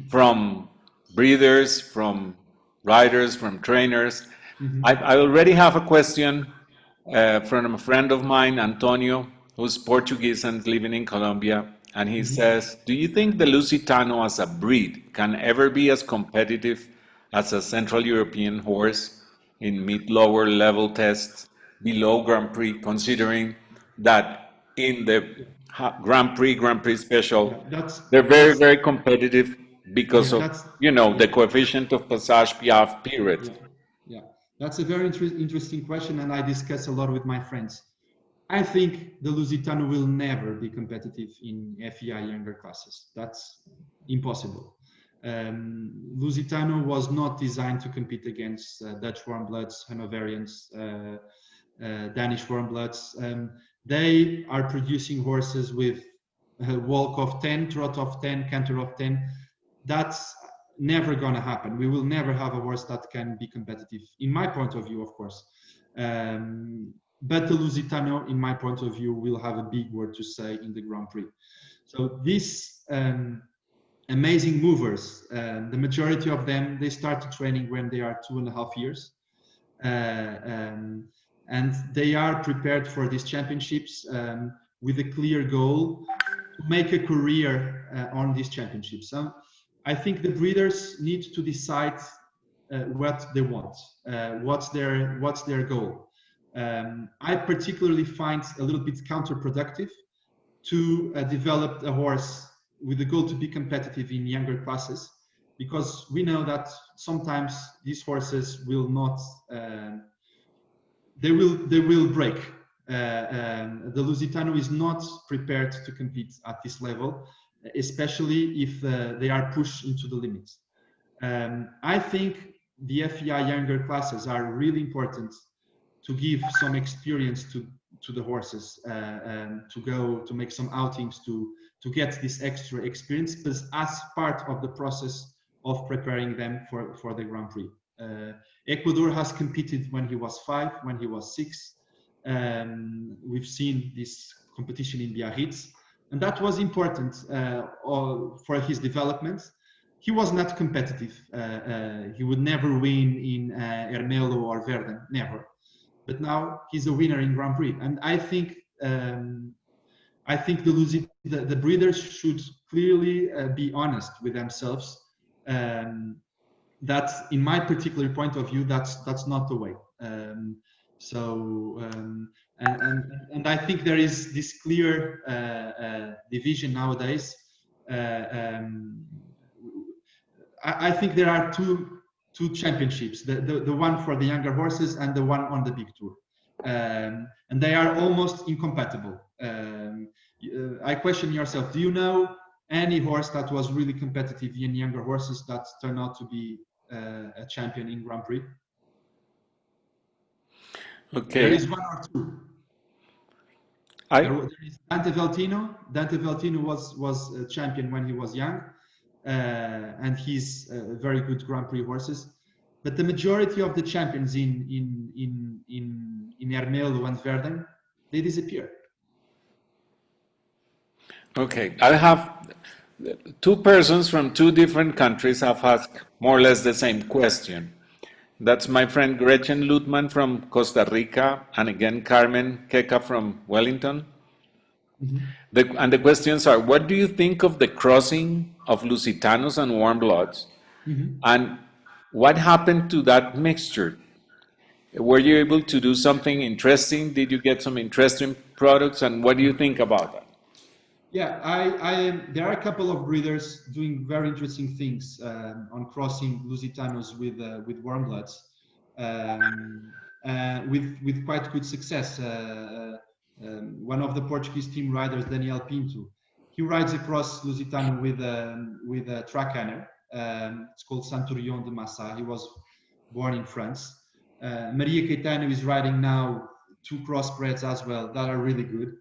from breeders, from riders, from trainers. I already have a question from a friend of mine, Antonio, who's Portuguese and living in Colombia. And he says, do you think the Lusitano as a breed can ever be as competitive as a Central European horse in mid-lower level tests below Grand Prix, considering that in the Grand Prix Special, they're very, very competitive because of, the coefficient of Passage Piaf period? Yeah, that's a very interesting question, and I discuss a lot with my friends. I think the Lusitano will never be competitive in FEI younger classes. That's impossible. Lusitano was not designed to compete against Dutch warm bloods, Hanoverians, Danish warm bloods. They are producing horses with a walk of 10, trot of 10, canter of 10. That's never going to happen. We will never have a horse that can be competitive, in my point of view, of course. But the Lusitano, in my point of view, will have a big word to say in the Grand Prix. So these amazing movers, the majority of them, they started training when they are 2.5 years. And they are prepared for these championships with a clear goal to make a career on these championships. So I think the breeders need to decide what they want, what's their goal. I particularly find a little bit counterproductive to develop a horse with the goal to be competitive in younger classes, because we know that sometimes these horses will not, they will break. The Lusitano is not prepared to compete at this level, especially if they are pushed into the limits. I think the FEI younger classes are really important to give some experience to the horses, to go to make some outings to get this extra experience, because as part of the process of preparing them for the Grand Prix. Ecuador has competed when he was 5, when he was 6. We've seen this competition in Biarritz, and that was important for his development. He was not competitive. He would never win in Ermelo or Verden, never. But now he's a winner in Grand Prix, and I think the breeders should clearly be honest with themselves. That, in my particular point of view, that's not the way. And I think there is this clear division nowadays. I think there are two championships, the one for the younger horses and the one on the big tour, and they are almost incompatible. I question yourself, do you know any horse that was really competitive in younger horses that turned out to be a champion in Grand Prix. Okay. There is one or two. There is Dante Veltino. Dante Veltino was a champion when he was young, and he's very good Grand Prix horses. But the majority of the champions in Ermelo and Verden, they disappear. Okay, I have two persons from two different countries have asked more or less the same question. That's my friend Gretchen Lutman from Costa Rica, and again Carmen Keka from Wellington. And the questions are, what do you think of the crossing of Lusitanos and warm bloods? And what happened to that mixture? Were you able to do something interesting? Did you get some interesting products? And what do you think about that? Yeah, there are a couple of breeders doing very interesting things on crossing Lusitanos with warm bloods, with quite good success. One of the Portuguese team riders, Daniel Pinto, he rides across Lusitano with a track canner. It's called Centurion de Massa. He was born in France. Maria Caetano is riding now two crossbreds as well that are really good.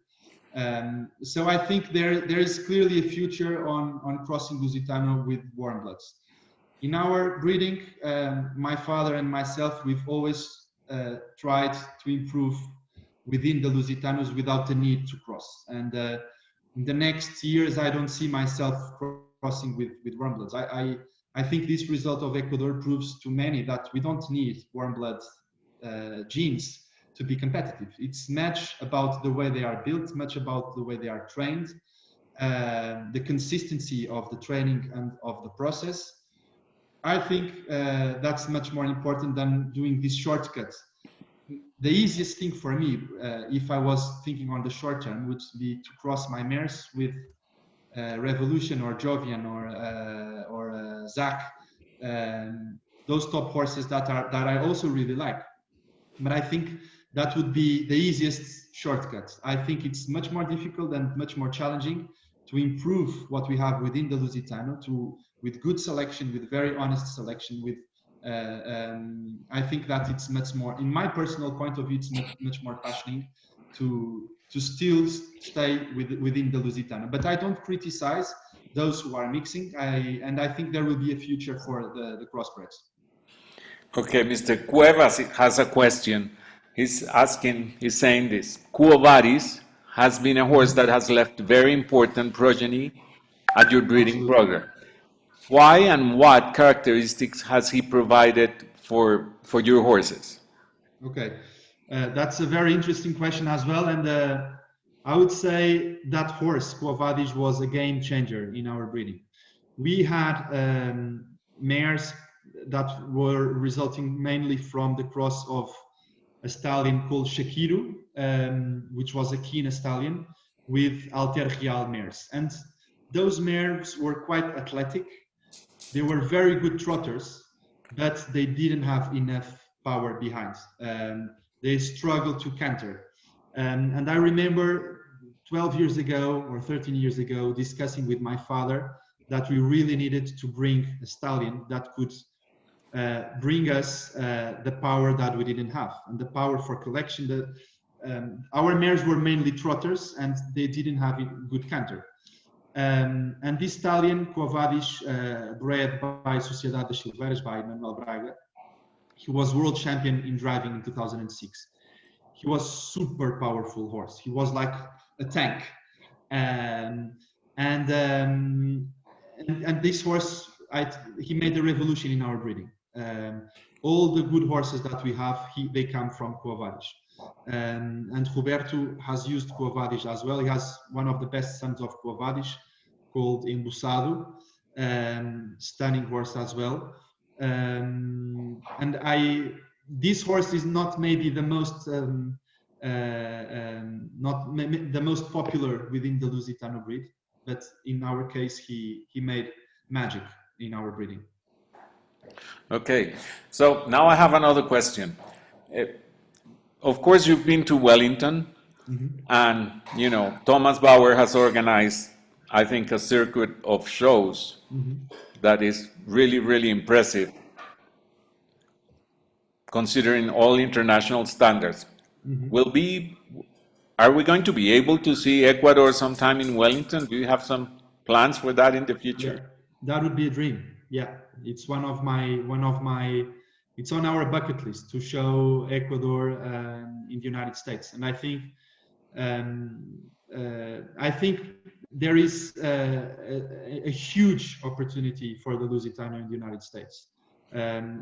So I think there is clearly a future on crossing Lusitano with warm bloods. In our breeding, my father and myself, we've always tried to improve within the Lusitanos without the need to cross. And in the next years, I don't see myself crossing with warm bloods. I think this result of Ecuador proves to many that we don't need warm blood genes to be competitive. It's much about the way they are built, much about the way they are trained, the consistency of the training and of the process. I think that's much more important than doing these shortcuts. The easiest thing for me, if I was thinking on the short term, would be to cross my mares with Revolution or Jovian or Zach, those top horses that I also really like. But I think that would be the easiest shortcut. I think it's much more difficult and much more challenging to improve what we have within the Lusitano with good selection, with very honest selection, with I think that it's much more, in my personal point of view, it's much more passionate to still stay within the Lusitano. But I don't criticize those who are mixing, and I think there will be a future for the crossbreds. Okay, Mr. Cuevas has a question. He's saying this. Quo Vadis has been a horse that has left very important progeny at your breeding program. Why and what characteristics has he provided for your horses? Okay, that's a very interesting question as well, and I would say that horse, Quo Vadis, was a game changer in our breeding. We had mares that were resulting mainly from the cross of a stallion called Shakiru, which was a Kina stallion, with Alter Real mares. And those mares were quite athletic. They were very good trotters, but they didn't have enough power behind. They struggled to canter. And I remember 12 years ago or 13 years ago discussing with my father that we really needed to bring a stallion that could bring us the power that we didn't have, and the power for collection. Our mares were mainly trotters and they didn't have a good canter. And this stallion, Quo Vadis, bred by Sociedade das Silveiras, by Manuel Braga, he was world champion in driving in 2006. He was super powerful horse. He was like a tank. And this horse, he made a revolution in our breeding. All the good horses that we have, they come from Quo Vadis. And Roberto has used Quo Vadis as well. He has one of the best sons of Quo Vadis called Embuçado, stunning horse as well. This horse is not maybe the most the most popular within the Lusitano breed, but in our case, he made magic in our breeding. Okay, so now I have another question. Of course, you've been to Wellington, and you know Thomas Bauer has organized, I think, a circuit of shows that is really, really impressive. considering all international standards. Will be, are we going to be able to see Ecuador sometime in Wellington? Do you have some plans for that in the Yeah, future? that would be a dream. Yeah, it's it's on our bucket list to show Ecuador in the United States, and um, I think there is a huge opportunity for the Lusitano in the United States.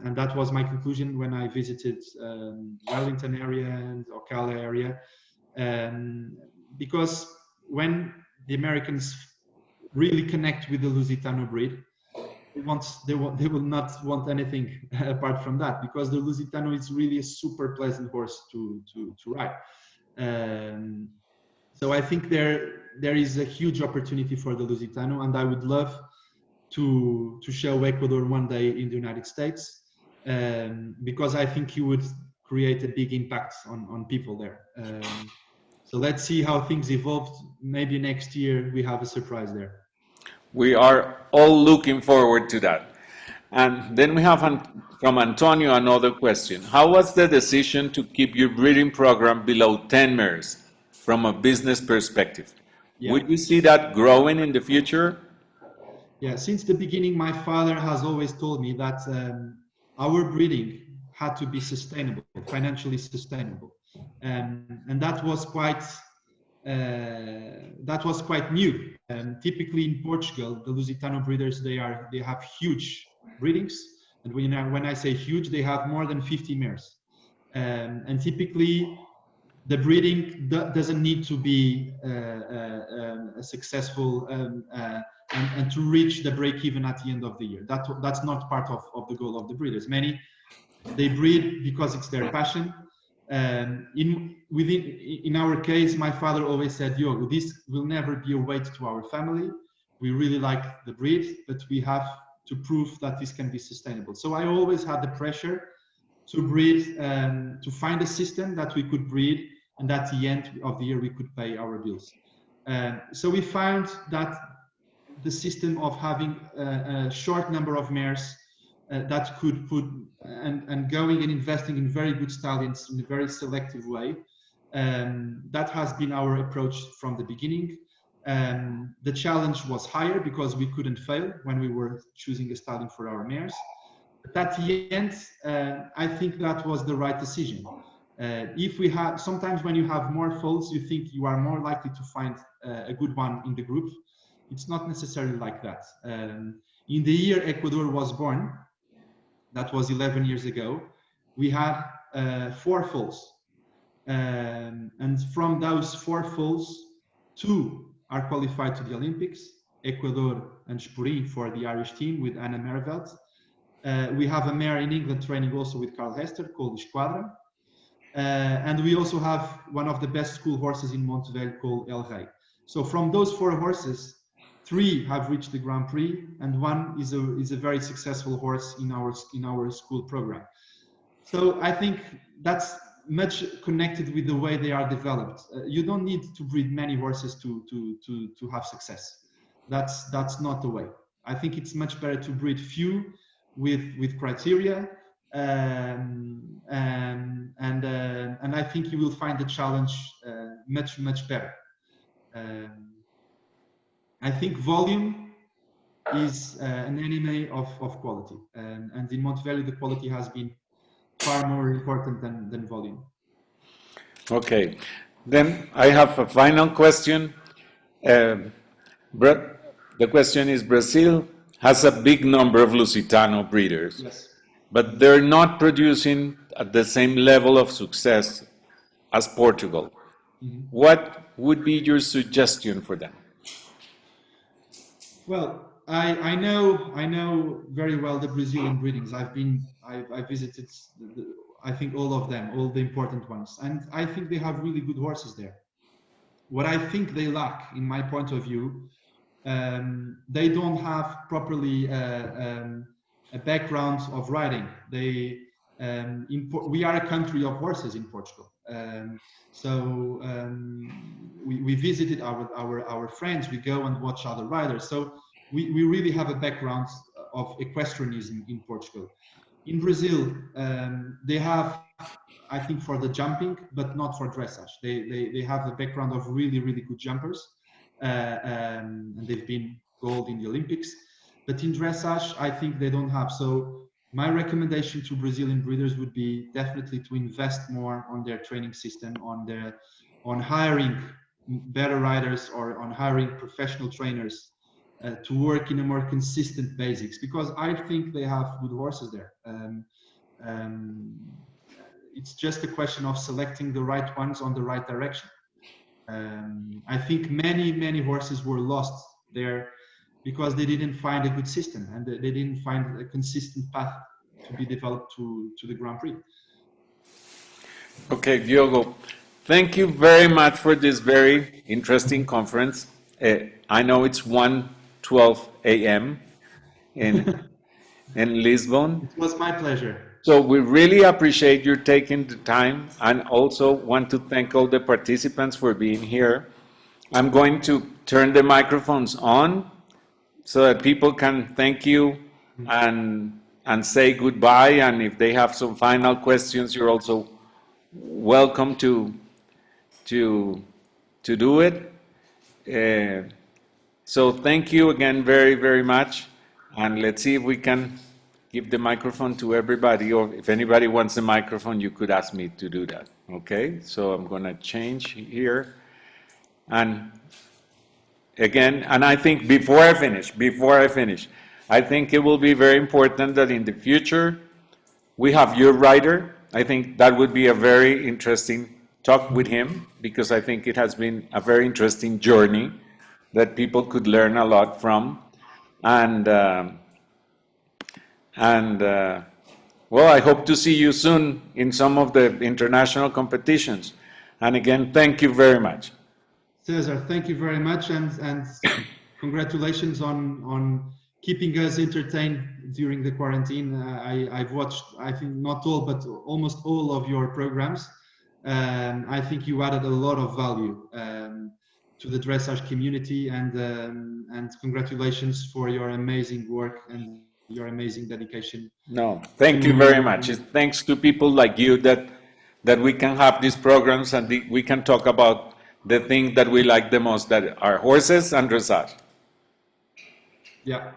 And that was my conclusion when I visited Wellington area and Ocala area, because when the Americans really connect with the Lusitano breed, they will not want anything apart from that, because the Lusitano is really a super pleasant horse to ride. So I think there is a huge opportunity for the Lusitano, and I would love to show Ecuador one day in the United States, because I think you would create a big impact on people there. So let's see how things evolve. Maybe next year we have a surprise there. We are all looking forward to that. And then we have from Antonio another question. How was the decision to keep your breeding program below 10 mares from a business perspective? Yeah. Would you see that growing in the future? Yeah, since the beginning, my father has always told me that our breeding had to be sustainable, financially sustainable, and that was quite new. Typically in Portugal, the Lusitano breeders they have huge breedings, and when I say huge, they have more than 50 mares, and typically the breeding doesn't need to be a successful and to reach the break even at the end of the year. That's not part of the goal of the breeders. Many, they breed because it's their passion. In our case, my father always said, "Diogo, this will never be a weight to our family. We really like the breed, but we have to prove that this can be sustainable." So I always had the pressure to breed, to find a system that we could breed, and at the end of the year we could pay our bills. So we found that the system of having a short number of mares that could put and going and investing in very good stallions in a very selective way, that has been our approach from the beginning. The challenge was higher because we couldn't fail when we were choosing a stallion for our mares. But at the end, I think that was the right decision. If we have, sometimes when you have more foals, you think you are more likely to find a good one in the group. It's not necessarily like that. In the year Ecuador was born, that was 11 years ago, we had 4 foals. And from those 4 foals, 2 are qualified to the Olympics, Ecuador and Sporin for the Irish team with Anna Mervelt. We have a mare in England training also with Carl Hester called Esquadra. And we also have one of the best school horses in Montevideo called El Rey. So from those 4 horses, 3 have reached the Grand Prix, and 1 is a very successful horse in our school program. So I think that's much connected with the way they are developed. You don't need to breed many horses to have success. That's not the way. I think it's much better to breed few with criteria, and I think you will find the challenge much better. I think volume is an enemy of quality, and in Montevideo the quality has been far more important than volume. Okay, then I have a final question. The question is, Brazil has a big number of Lusitano breeders, Yes. but they're not producing at the same level of success as Portugal. What would be your suggestion for them? Well, I know very well the Brazilian breedings. I visited I think all of them, all the important ones, and I think they have really good horses there. What I think they lack, in my point of view, they don't have properly a background of riding. We are a country of horses in Portugal, so we visited our friends. We go and watch other riders. So we really have a background of equestrianism in Portugal. In Brazil, they have, I think, for the jumping, but not for dressage. They have the background of really, really good jumpers, and they've been gold in the Olympics. But in dressage, I think they don't have. So my recommendation to Brazilian breeders would be definitely to invest more on their training system, on hiring better riders or on hiring professional trainers to work in a more consistent basics, because I think they have good horses there. Um, it's just a question of selecting the right ones on the right direction. I think many horses were lost there because they didn't find a good system and they didn't find a consistent path to be developed to the Grand Prix. Okay, Diogo, thank you very much for this very interesting conference. I know it's 1:12 a.m. in in Lisbon. It was my pleasure. So we really appreciate you taking the time and also want to thank all the participants for being here. I'm going to turn the microphones on so that people can thank you and say goodbye. And if they have some final questions, you're also welcome to to do it. So thank you again very much, and let's see if we can give the microphone to everybody, or if anybody wants the microphone, you could ask me to do that. Okay, so I'm going to change here, and again, and I think before I finish, I think it will be very important that in the future we have your writer. I think that would be a very interesting talk with him, because I think it has been a very interesting journey that people could learn a lot from. And well, I hope to see you soon in some of the international competitions. And again, thank you very much. Cesar, thank you very much, and congratulations on keeping us entertained during the quarantine. I've watched, I think not all, but almost all of your programs. I think you added a lot of value to the dressage community, and congratulations for your amazing work and your amazing dedication. No, thank you very much. It's thanks to people like you that we can have these programs and we can talk about the thing that we like the most, that are horses and dressage. Yeah.